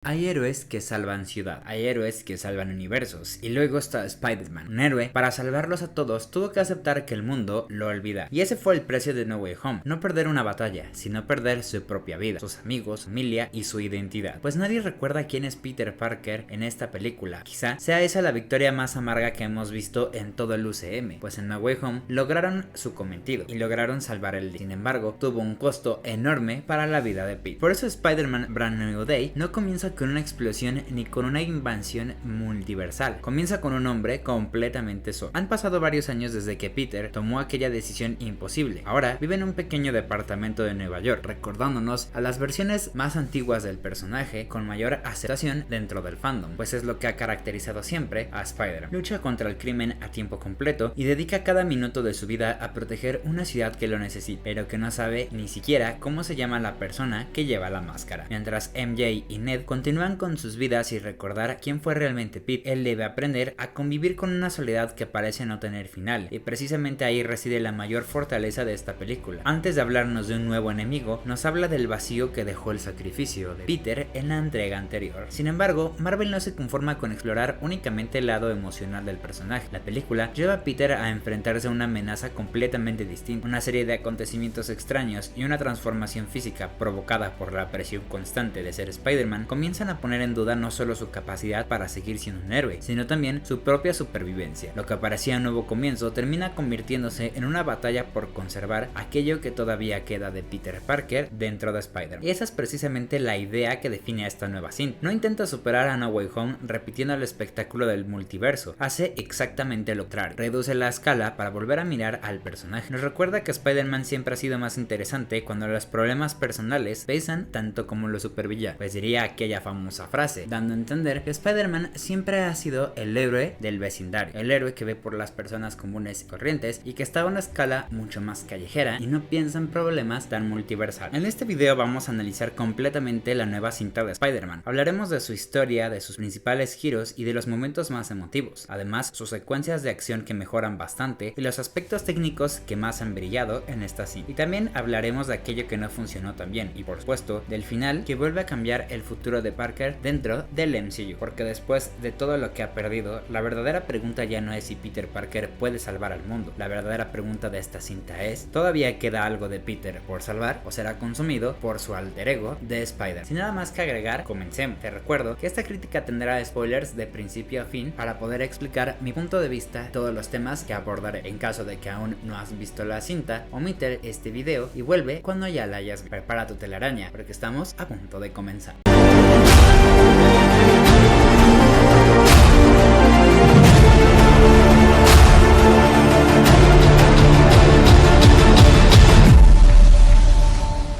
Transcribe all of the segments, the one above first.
Hay héroes que salvan ciudad, hay héroes que salvan universos, y luego está Spider-Man. Un héroe, para salvarlos a todos, tuvo que aceptar que el mundo lo olvida. Y ese fue el precio de No Way Home, no perder una batalla, sino perder su propia vida, sus amigos, familia y su identidad. Pues nadie recuerda quién es Peter Parker en esta película. Quizá sea esa la victoria más amarga que hemos visto en todo el UCM, pues en No Way Home lograron su cometido y lograron salvar el día. Sin embargo, tuvo un costo enorme para la vida de Pete. Por eso Spider-Man Brand New Day no comienza con una explosión ni con una invasión multiversal. Comienza con un hombre completamente solo. Han pasado varios años desde que Peter tomó aquella decisión imposible. Ahora vive en un pequeño departamento de Nueva York, recordándonos a las versiones más antiguas del personaje con mayor aceptación dentro del fandom, pues es lo que ha caracterizado siempre a Spider-Man. Lucha contra el crimen a tiempo completo y dedica cada minuto de su vida a proteger una ciudad que lo necesita, pero que no sabe ni siquiera cómo se llama la persona que lleva la máscara. Mientras MJ y Ned continúan con sus vidas y recordar quién fue realmente Pete, él debe aprender a convivir con una soledad que parece no tener final, y precisamente ahí reside la mayor fortaleza de esta película. Antes de hablarnos de un nuevo enemigo, nos habla del vacío que dejó el sacrificio de Peter en la entrega anterior. Sin embargo, Marvel no se conforma con explorar únicamente el lado emocional del personaje. La película lleva a Peter a enfrentarse a una amenaza completamente distinta, una serie de acontecimientos extraños y una transformación física provocada por la presión constante de ser Spider-Man comienzan a poner en duda no solo su capacidad para seguir siendo un héroe, sino también su propia supervivencia. Lo que parecía un nuevo comienzo termina convirtiéndose en una batalla por conservar aquello que todavía queda de Peter Parker dentro de Spider-Man. Y esa es precisamente la idea que define a esta nueva cinta. No intenta superar a No Way Home repitiendo el espectáculo del multiverso, hace exactamente lo contrario. Reduce la escala para volver a mirar al personaje. Nos recuerda que Spider-Man siempre ha sido más interesante cuando los problemas personales pesan tanto como los supervillanos, pues diría aquella famosa frase, dando a entender que Spider-Man siempre ha sido el héroe del vecindario, el héroe que ve por las personas comunes y corrientes y que está a una escala mucho más callejera y no piensa en problemas tan multiversales. En este video vamos a analizar completamente la nueva cinta de Spider-Man. Hablaremos de su historia, de sus principales giros y de los momentos más emotivos, además sus secuencias de acción que mejoran bastante y los aspectos técnicos que más han brillado en esta cinta. Y también hablaremos de aquello que no funcionó tan bien y por supuesto del final que vuelve a cambiar el futuro de Parker dentro del MCU, porque después de todo lo que ha perdido, la verdadera pregunta ya no es si Peter Parker puede salvar al mundo. La verdadera pregunta de esta cinta es, ¿todavía queda algo de Peter por salvar o será consumido por su alter ego de Spider? Sin nada más que agregar, comencemos. Te recuerdo que esta crítica tendrá spoilers de principio a fin para poder explicar mi punto de vista de todos los temas que abordaré. En caso de que aún no has visto la cinta, omite este video y vuelve cuando ya la hayas visto. Prepara tu telaraña porque estamos a punto de comenzar.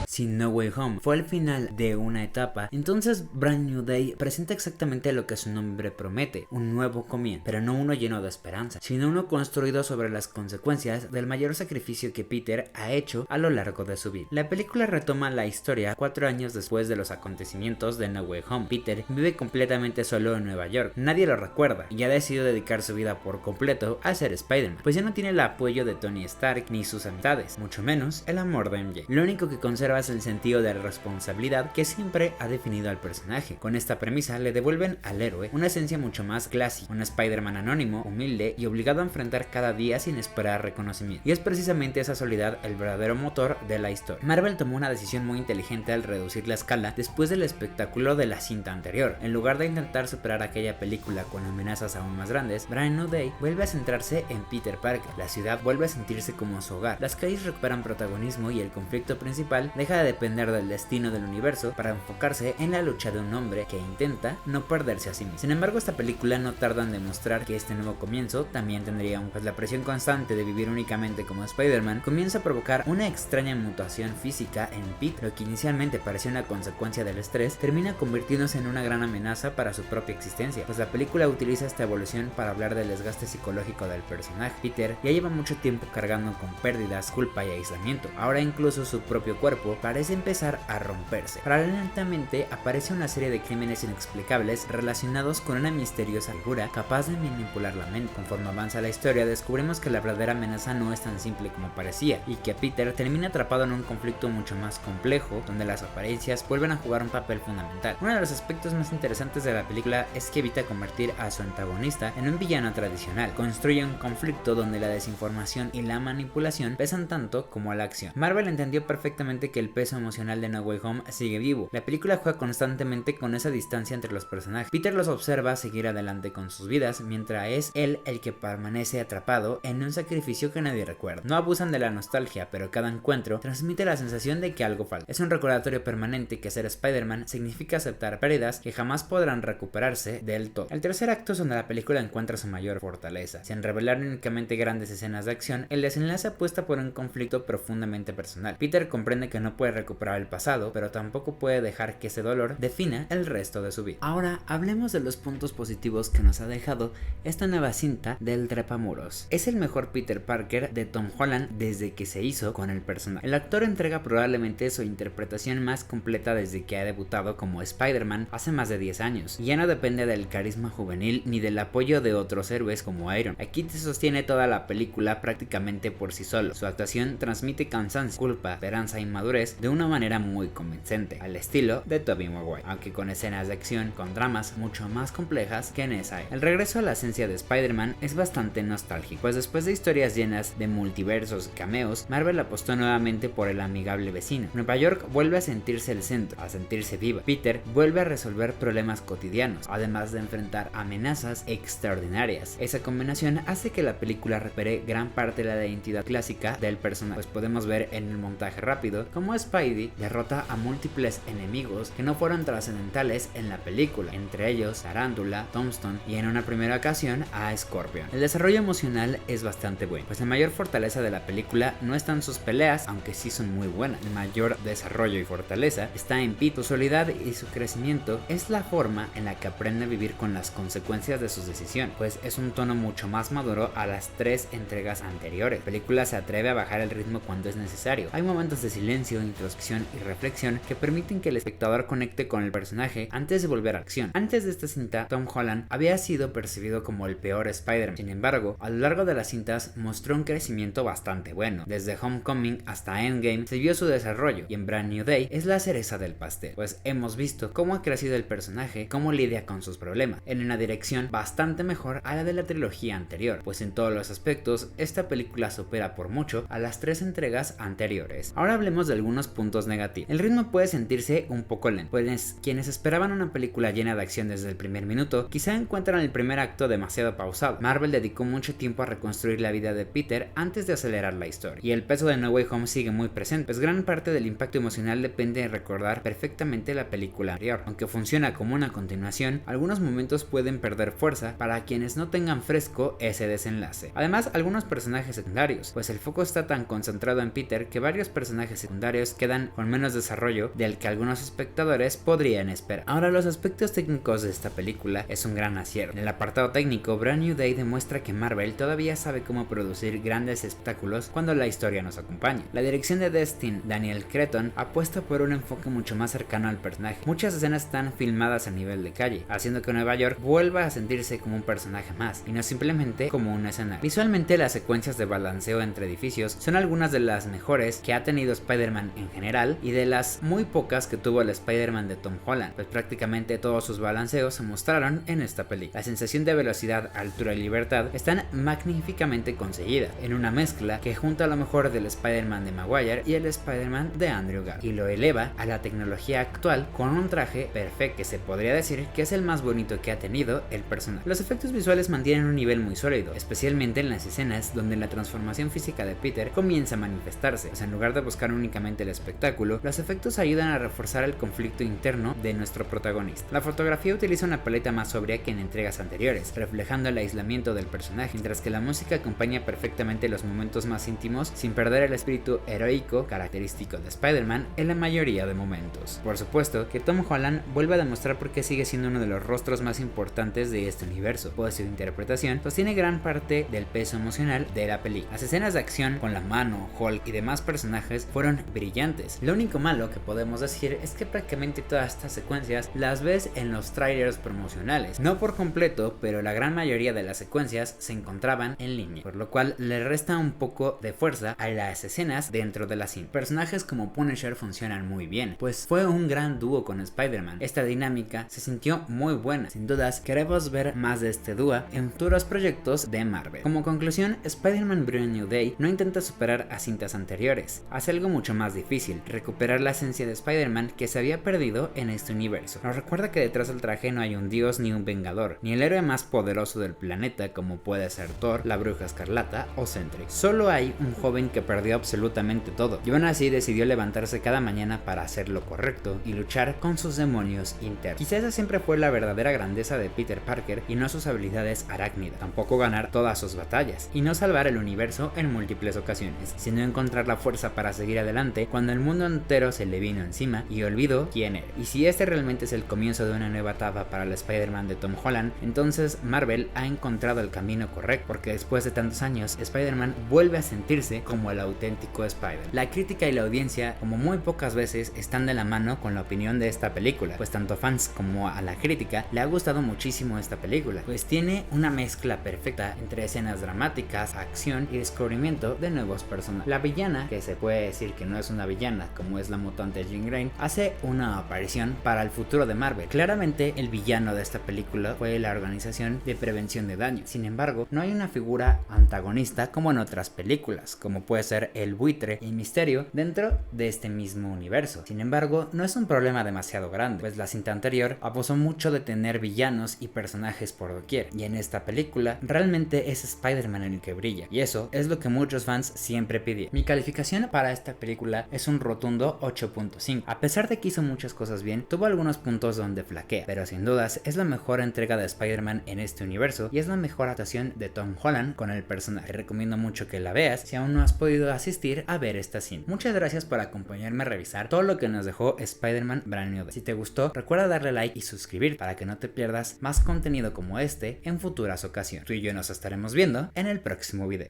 Si No Way Home fue el final de una etapa, entonces Brand New Day presenta exactamente lo que su nombre promete, un nuevo comienzo, pero no uno lleno de esperanza, sino uno construido sobre las consecuencias del mayor sacrificio que Peter ha hecho a lo largo de su vida. La película retoma la historia 4 años después de los acontecimientos de No Way Home. Peter vive completamente solo en Nueva York, nadie lo recuerda y ha decidido dedicar su vida por completo a ser Spider-Man, pues ya no tiene el apoyo de Tony Stark ni sus amistades, mucho menos el amor de MJ. Lo único que conserva es el sentido de responsabilidad que siempre ha definido al personaje. Con esta premisa le devuelven al héroe una esencia mucho más clásica, un Spider-Man anónimo, humilde y obligado a enfrentar cada día sin esperar reconocimiento. Y es precisamente esa soledad el verdadero motor de la historia. Marvel tomó una decisión muy inteligente al reducir la escala después del espectáculo de la cinta anterior. En lugar de intentar superar aquella película con amenazas aún más grandes, Brand New Day vuelve a centrarse en Peter Parker. La ciudad vuelve a sentirse como su hogar. Las calles recuperan protagonismo y el conflicto principal deja de depender del destino del universo para enfocarse en la lucha de un hombre que intenta no perderse a sí mismo. Sin embargo, esta película no tarda en demostrar que este nuevo comienzo también tendría pues la presión constante de vivir únicamente como Spider-Man comienza a provocar una extraña mutación física en Pete. Lo que inicialmente parecía una consecuencia del estrés termina convirtiéndose en una gran amenaza para su propia existencia, pues la película utiliza esta evolución para hablar del desgaste psicológico del personaje. Peter ya lleva mucho tiempo cargando con pérdidas, culpa y aislamiento. Ahora incluso su propio cuerpo parece empezar a romperse. Paralelamente aparece una serie de crímenes inexplicables relacionados con una misteriosa figura capaz de manipular la mente. Conforme avanza la historia, descubrimos que la verdadera amenaza no es tan simple como parecía, y que Peter termina atrapado en un conflicto mucho más complejo, donde las apariencias vuelven a jugar un papel fundamental. Uno de los aspectos más interesantes de la película es que evita convertir a su antagonista en un villano tradicional. Construye un conflicto donde la desinformación y la manipulación pesan tanto como la acción. Marvel entendió perfectamente que el peso emocional de No Way Home sigue vivo. La película juega constantemente con esa distancia entre los personajes. Peter los observa seguir adelante con sus vidas, mientras es él el que permanece atrapado en un sacrificio que nadie recuerda. No abusan de la nostalgia, pero cada encuentro transmite la sensación de que algo falta. Es un recordatorio permanente que ser Spider-Man significa aceptar pérdidas que jamás podrán recuperarse del todo. El tercer acto es donde la película encuentra su mayor fortaleza. Sin revelar únicamente grandes escenas de acción, el desenlace apuesta por un conflicto profundamente personal. Peter comprende que no puede recuperar el pasado, pero tampoco puede dejar que ese dolor defina el resto de su vida. Ahora hablemos de los puntos positivos que nos ha dejado esta nueva cinta del trepamuros. Es el mejor Peter Parker de Tom Holland desde que se hizo con el personaje. El actor entrega probablemente su interpretación más completa desde que ha debutado como Spider-Man hace más de 10 años, y ya no depende del carisma juvenil ni del apoyo de otros héroes como Iron Man. Aquí se sostiene toda la película prácticamente por sí solo. Su actuación transmite cansancio, culpa, esperanza e inmadurez de una manera muy convincente, al estilo de Tobey Maguire, aunque con escenas de acción con dramas mucho más complejas que en esa. El regreso a la esencia de Spider-Man es bastante nostálgico, pues después de historias llenas de multiversos y cameos, Marvel apostó nuevamente por el amigable vecino. Nueva York vuelve a sentirse el centro, a sentirse viva. Peter vuelve a resolver problemas cotidianos, además de enfrentar amenazas extraordinarias. Esa combinación hace que la película recupere gran parte de la identidad clásica del personaje, pues podemos ver en el montaje rápido cómo Spidey derrota a múltiples enemigos que no fueron trascendentales en la película, entre ellos Tarántula, Tombstone y en una primera ocasión a Scorpion. El desarrollo emocional es bastante bueno, pues la mayor fortaleza de la película no están sus peleas, aunque sí son muy buenas. El mayor desarrollo y fortaleza está en Pete. Su soledad y su crecimiento es la forma en la que aprende a vivir con las consecuencias de sus decisiones, pues es un tono mucho más maduro a las 3 entregas anteriores. La película se atreve a bajar el ritmo cuando es necesario. Hay momentos de silencio, introspección y reflexión que permiten que el espectador conecte con el personaje antes de volver a acción. Antes de esta cinta, Tom Holland había sido percibido como el peor Spider-Man. Sin embargo, a lo largo de las cintas mostró un crecimiento bastante bueno. Desde Homecoming hasta Endgame se vio su desarrollo, y en Brand New Day es la cereza del pastel, pues hemos visto cómo ha crecido el personaje, cómo lidia con sus problemas, en una dirección bastante mejor a la de la trilogía anterior, pues en todos los aspectos esta película supera por mucho a las 3 entregas anteriores. Ahora hablemos de algunos puntos negativos. El ritmo puede sentirse un poco lento, pues quienes esperaban una película llena de acción desde el primer minuto quizá encuentran el primer acto demasiado pausado. Marvel dedicó mucho tiempo a reconstruir la vida de Peter antes de acelerar la historia, y el peso de No Way Home sigue muy presente, pues gran parte del impacto emocional depende de recordar perfectamente la película anterior. Aunque funciona como una continuación, algunos momentos pueden perder fuerza para quienes no tengan fresco ese desenlace. Además, algunos personajes secundarios, pues el foco está tan concentrado en Peter que varios personajes secundarios quedan con menos desarrollo del que algunos espectadores podrían esperar. Ahora, los aspectos técnicos de esta película es un gran acierto. En el apartado técnico, Brand New Day demuestra que Marvel todavía sabe cómo producir grandes espectáculos cuando la historia nos acompaña. La dirección de Destin Daniel Cretton apuesta por un enfoque mucho más cercano al personaje. Muchas escenas están filmadas a nivel de calle, haciendo que Nueva York vuelva a sentirse como un personaje más, y no simplemente como un escenario. Visualmente, las secuencias de balanceo entre edificios son algunas de las mejores que ha tenido Spider-Man en general, y de las muy pocas que tuvo el Spider-Man de Tom Holland, pues prácticamente todos sus balanceos se mostraron en esta película. La sensación de velocidad, altura y libertad están magníficamente conseguidas, en una mezcla que junta lo mejor del Spider-Man de Maguire y el Spider-Man de Andrew Garfield, y lo eleva a la tecnología actual con un traje perfecto que se podría decir que es el más bonito que ha tenido el personaje. Los efectos visuales mantienen un nivel muy sólido, especialmente en las escenas donde la transformación física de Peter comienza a manifestarse, pues en lugar de buscar únicamente el espectáculo, los efectos ayudan a reforzar el conflicto interno de nuestro protagonista. La fotografía utiliza una paleta más sobria que en entregas anteriores, reflejando el aislamiento del personaje, mientras que la música acompaña perfectamente los momentos más íntimos sin perder el espíritu heroico característico de Spider-Man en la mayoría de momentos. Por supuesto que Tom Holland vuelve a demostrar por qué sigue siendo uno de los rostros más importantes de este universo, pues su interpretación sostiene gran parte del peso emocional de la película. Las escenas de acción con la mano, Hulk y demás personajes fueron brillantes. Lo único malo que podemos decir es que prácticamente todas estas secuencias las ves en los trailers promocionales. No por completo, pero la gran mayoría de las secuencias se encontraban en línea, por lo cual le resta un poco de fuerza a las escenas dentro de la cinta. Personajes como Punisher funcionan muy bien, pues fue un gran dúo con Spider-Man. Esta dinámica se sintió muy buena. Sin dudas, queremos ver más de este dúo en futuros proyectos de Marvel. Como conclusión, Spider-Man Brand New Day no intenta superar a cintas anteriores. Hace algo mucho más difícil, recuperar la esencia de Spider-Man que se había perdido en este universo. Nos recuerda que detrás del traje no hay un dios ni un vengador, ni el héroe más poderoso del planeta como puede ser Thor, la Bruja Escarlata o Sentry. Solo hay un joven que perdió absolutamente todo, y aún así decidió levantarse cada mañana para hacer lo correcto y luchar con sus demonios internos. Quizás esa siempre fue la verdadera grandeza de Peter Parker y no sus habilidades arácnidas, tampoco ganar todas sus batallas y no salvar el universo en múltiples ocasiones, sino encontrar la fuerza para seguir adelante cuando el mundo entero se le vino encima y olvidó quién era. Y si este realmente es el comienzo de una nueva etapa para el Spider-Man de Tom Holland, entonces Marvel ha encontrado el camino correcto, porque después de tantos años Spider-Man vuelve a sentirse como el auténtico Spider. La crítica y la audiencia, como muy pocas veces, están de la mano con la opinión de esta película, pues tanto fans como a la crítica le ha gustado muchísimo esta película, pues tiene una mezcla perfecta entre escenas dramáticas, acción y descubrimiento de nuevos personajes. La villana, que se puede decir que no es una villana como es la mutante Jean Grey, hace una aparición para el futuro de Marvel. Claramente el villano de esta película fue la Organización de Prevención de Daño. Sin embargo, no hay una figura antagonista como en otras películas, como puede ser el Buitre y Misterio dentro de este mismo universo. Sin embargo, no es un problema demasiado grande, pues la cinta anterior abusó mucho de tener villanos y personajes por doquier, y en esta película realmente es Spider-Man el que brilla, y eso es lo que muchos fans siempre pidieron. Mi calificación para esta película es un rotundo 8.5. A pesar de que hizo muchas cosas bien, tuvo algunos puntos donde flaquea, pero sin dudas es la mejor entrega de Spider-Man en este universo y es la mejor actuación de Tom Holland con el personaje. Te recomiendo mucho que la veas si aún no has podido asistir a ver esta cinta. Muchas gracias por acompañarme a revisar todo lo que nos dejó Spider-Man Brand New Day. Si te gustó, recuerda darle like y suscribir para que no te pierdas más contenido como este en futuras ocasiones. Tú y yo nos estaremos viendo en el próximo video.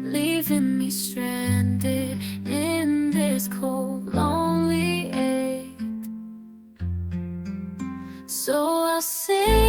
Leaving me stranded in this cold, lonely ache. So I'll say